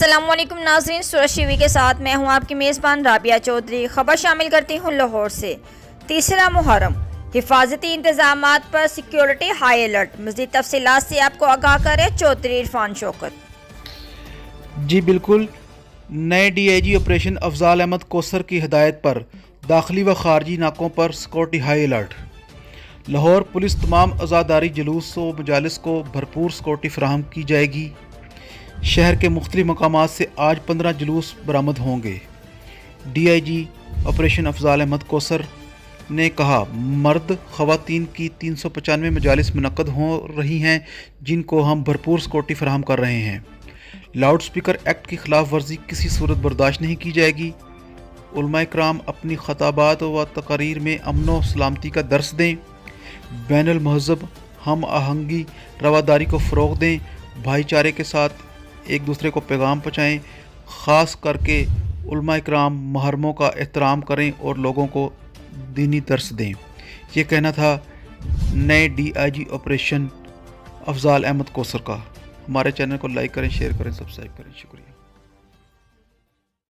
अस्सलाम वालेकुम नाज़रीन, सूरज टीवी के साथ मैं हूं आपकी मेज़बान राबिया चौधरी। खबर शामिल करती हूं लाहौर से। तीसरा मुहर्रम, हिफाजती इंतजामात पर सिक्योरिटी हाई अलर्ट। मज़ीद तफसीलात से आपको आगाह करे चौधरी इरफान शौकत। जी बिल्कुल, नए डीआईजी ऑपरेशन अफजाल अहमद कोसर की हिदायत पर दाखिली व खारजी नाकों पर security high alert. Lahore police तमाम आज़ादारी जुलूस व मजालिस को भरपूर सिक्योरिटी फराहम की जाएगी। शहर के मुख्तलिफ मकामात से आज 15 जुलूस बरामद होंगे। डीआईजी ऑपरेशन अफजाल अहमद कोसर ने कहा, मर्द ख़वातीन की 395 मजालिस मुनक्कद हो रही हैं, जिनको हम भरपूर सिक्योरिटी फराहम कर रहे हैं। लाउड स्पीकर एक्ट की खिलाफ वर्जी किसी सूरत बर्दाश्त नहीं की जाएगी। उलमा इकराम अपनी खताबात व तकारीर में अमन व सलामती का दर्स दें। बैनुल महज़ब हम आहंगी रवादारी को फ़रोग़ दें। भाईचारे के साथ एक दूसरे को पैगाम पहुँचाएँ। ख़ास करके उलमा इकराम मुहर्रमों का एहतराम करें और लोगों को दीनी दर्स दें। ये कहना था नए डीआईजी ऑपरेशन अफजाल अहमद कोसर का। हमारे चैनल को लाइक करें, शेयर करें, सब्सक्राइब करें। शुक्रिया।